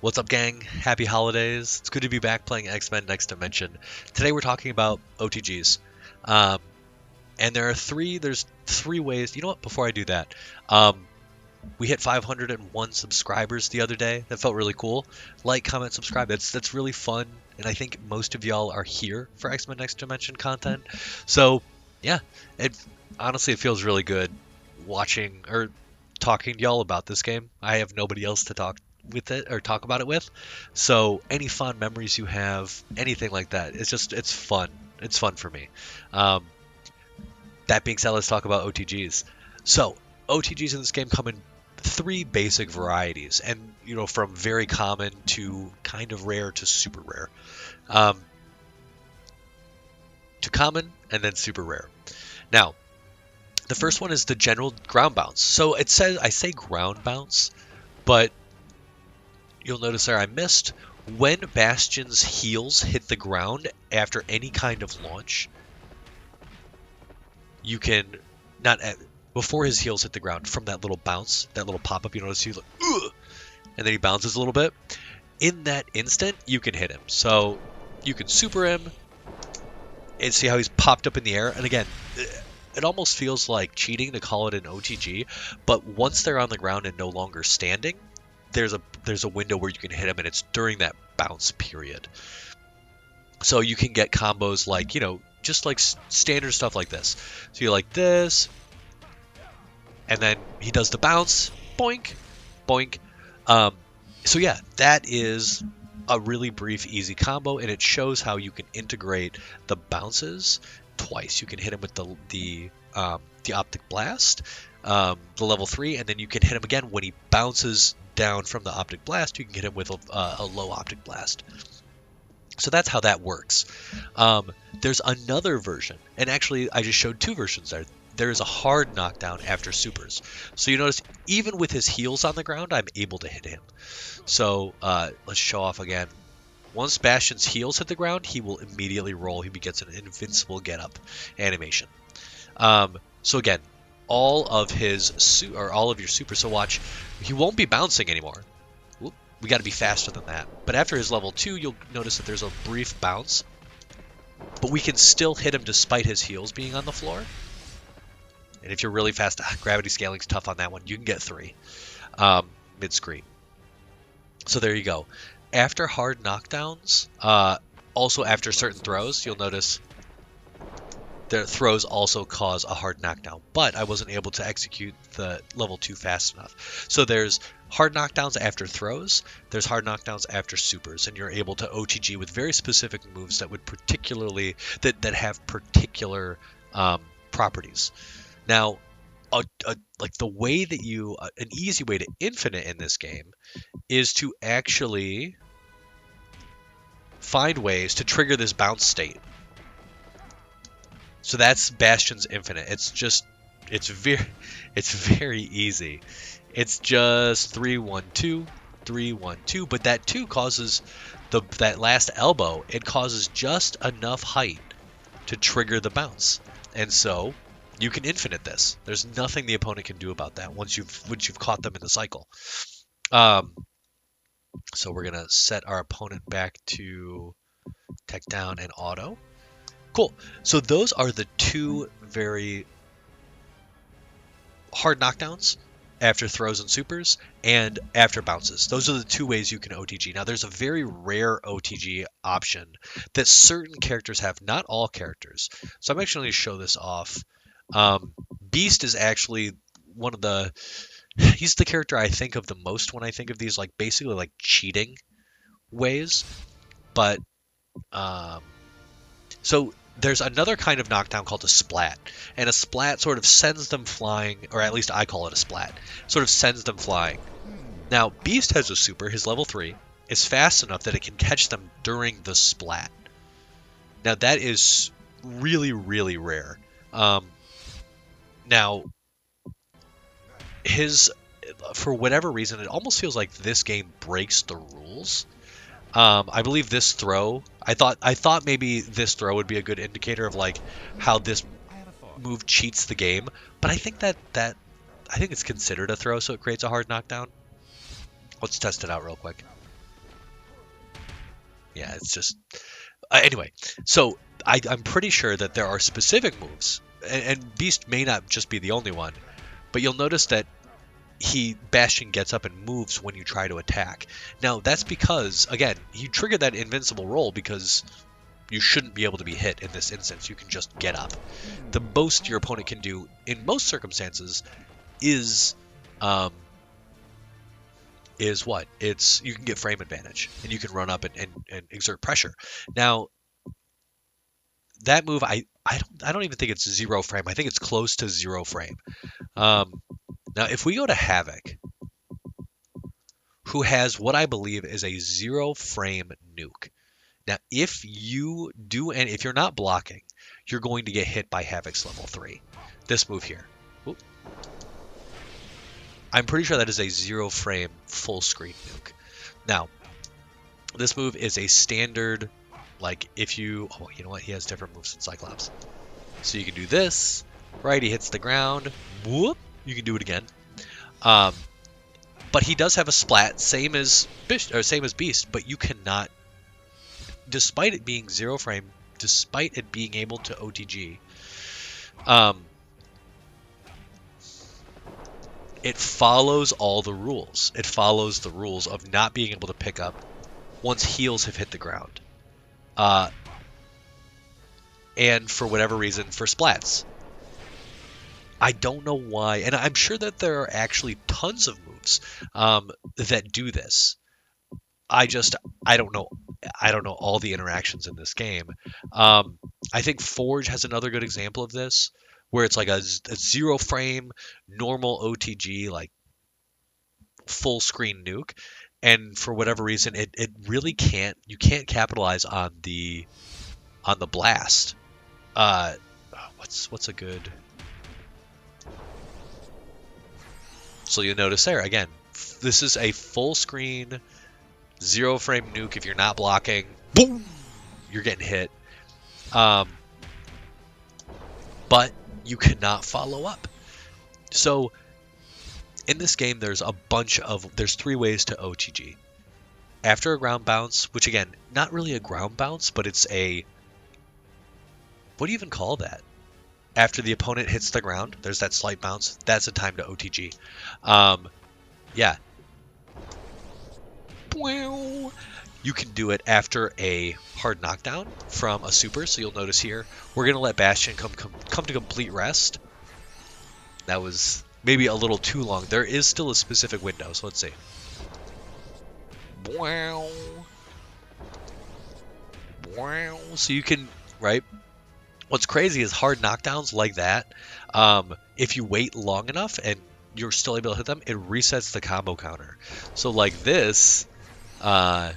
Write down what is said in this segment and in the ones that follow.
What's up, gang? Happy holidays. It's good to be back playing X-Men Next Dimension. Today we're talking about OTGs. Um, and there's three ways. You know what? Before I do that, we hit 501 subscribers the other day. That felt really cool. Like, comment, subscribe. That's really fun. And I think most of y'all are here for X-Men Next Dimension content. So, yeah, it honestly it feels really good watching or talking to y'all about this game. I have nobody else to talk with it or talk about it with. So any fond memories you have, anything like that, it's fun. It's fun for me. Um, that being said, let's talk about OTGs. So OTGs in this game come in three basic varieties, and from very common to kind of rare to super rare, um, to common and then super rare. Now, the first one is the general ground bounce. So it says I say ground bounce, but you'll notice there I missed. When Bastion's heels hit the ground after any kind of launch, you can not before his heels hit the ground from that little bounce, that little pop up. You notice he's like, ugh, and then he bounces a little bit. In that instant, you can hit him. So you can super him and see how he's popped up in the air. And again, it almost feels like cheating to call it an OTG, but once they're on the ground and no longer standing, there's a window where you can hit them, and it's during that bounce period. So you can get combos like, just like standard stuff like this. So you like this, and then he does the bounce, boink, boink. So yeah, that is a really brief, easy combo, and it shows how you can integrate the bounces twice. You can hit him with the optic blast, the level 3, and then you can hit him again when he bounces down from the optic blast. You can hit him with a low optic blast. So that's how that works. There's another version, and actually I just showed two versions there. There is a hard knockdown after supers. So you notice even with his heels on the ground, I'm able to hit him. So let's show off again. Once Bastion's heels hit the ground, he will immediately roll. He gets an invincible get-up animation. So again, all of your super. So watch, he won't be bouncing anymore. Whoop, we got to be faster than that. But after his level 2, you'll notice that there's a brief bounce, but we can still hit him despite his heels being on the floor. And if you're really fast, gravity scaling's tough on that one. You can get 3 mid-screen. So there you go. After hard knockdowns, also after certain throws, you'll notice the throws also cause a hard knockdown, but I wasn't able to execute the level 2 fast enough. So there's hard knockdowns after throws, there's hard knockdowns after supers, and you're able to OTG with very specific moves that would that have particular properties. Now, like the way that an easy way to infinite in this game is to actually find ways to trigger this bounce state. So that's Bastions Infinite. It's very easy. It's just 3-1-2, 3-1-2, but that 2 causes that last elbow, it causes just enough height to trigger the bounce. And so you can infinite this. There's nothing the opponent can do about that once you've caught them in the cycle. So we're gonna set our opponent back to tech down and auto. Cool. So those are the two very hard knockdowns after throws and supers and after bounces. Those are the two ways you can OTG. Now there's a very rare OTG option that certain characters have, not all characters. So I'm actually going to show this off. Beast is actually he's the character I think of the most when I think of these, like basically like cheating ways. But so there's another kind of knockdown called a splat, and a splat sort of sends them flying, or at least I call it a splat, sort of sends them flying. Now, Beast has a super, his level 3, is fast enough that it can catch them during the splat. Now, that is really, really rare. Now, for whatever reason, it almost feels like this game breaks the rules. I believe this throw, I thought maybe this throw would be a good indicator of like how this move cheats the game, but I think I think it's considered a throw, so it creates a hard knockdown. Let's test it out real quick. Yeah, it's just anyway. So I'm pretty sure that there are specific moves, and Beast may not just be the only one, but you'll notice that Bastion gets up and moves when you try to attack. Now that's because again he triggered that invincible roll because you shouldn't be able to be hit in this instance. You can just get up. The most your opponent can do in most circumstances is what? It's you can get frame advantage and you can run up and exert pressure. Now that move I don't even think it's 0 frame. I think it's close to 0 frame. Now if we go to Havok, who has what I believe is a 0 frame nuke. Now if you do, and if you're not blocking, you're going to get hit by Havok's level 3. This move here. Oop. I'm pretty sure that is a 0 frame full screen nuke. Now, this move is a standard, like if you, oh, you know what? He has different moves than Cyclops. So you can do this, right? He hits the ground, whoop, you can do it again. But he does have a splat, same as Beast, but you cannot, despite it being 0 frame, despite it being able to OTG, it follows all the rules. It follows the rules of not being able to pick up once heals have hit the ground. And for whatever reason, for splats. I don't know why, and I'm sure that there are actually tons of moves that do this. I don't know all the interactions in this game. I think Forge has another good example of this, where it's like a 0 frame normal OTG, like full screen nuke, and for whatever reason it really can't capitalize on the blast. What's a good, so you'll notice there again, this is a full screen 0 frame nuke. If you're not blocking, boom, you're getting hit. But you cannot follow up. So in this game, there's 3 ways to OTG. After a ground bounce, which again, not really a ground bounce, but it's a, what do you even call that? After the opponent hits the ground, there's that slight bounce. That's a time to OTG. Yeah. You can do it after a hard knockdown from a super. So you'll notice here, we're going to let Bastion come to complete rest. That was maybe a little too long. There is still a specific window, so let's see. So you can, right? What's crazy is hard knockdowns like that. If you wait long enough and you're still able to hit them, it resets the combo counter. So like this, that's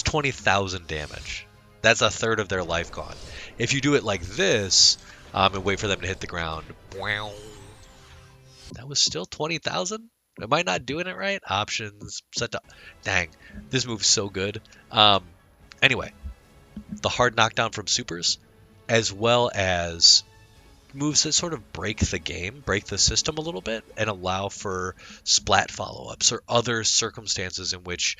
20,000 damage. That's a third of their life gone. If you do it like this, and wait for them to hit the ground, that was still 20,000. Am I not doing it right? Options, set to, dang, this move's so good. Anyway, the hard knockdown from supers, as well as moves that sort of break the game, break the system a little bit, and allow for splat follow-ups or other circumstances in which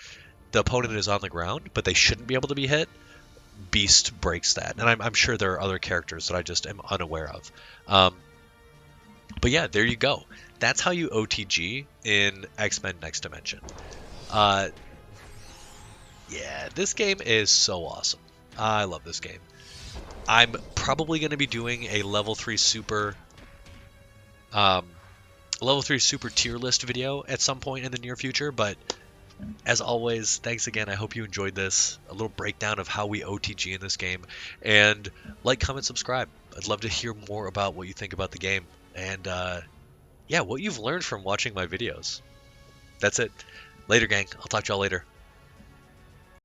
the opponent is on the ground, but they shouldn't be able to be hit. Beast breaks that, and I'm sure there are other characters that I just am unaware of. But yeah, there you go. That's how you OTG in X-Men Next Dimension. Yeah, this game is so awesome. I love this game. I'm probably going to be doing a level 3 super tier list video at some point in the near future, but as always, thanks again. I hope you enjoyed this. A little breakdown of how we OTG in this game. And like, comment, subscribe. I'd love to hear more about what you think about the game. And yeah, what you've learned from watching my videos. That's it. Later, gang. I'll talk to y'all later.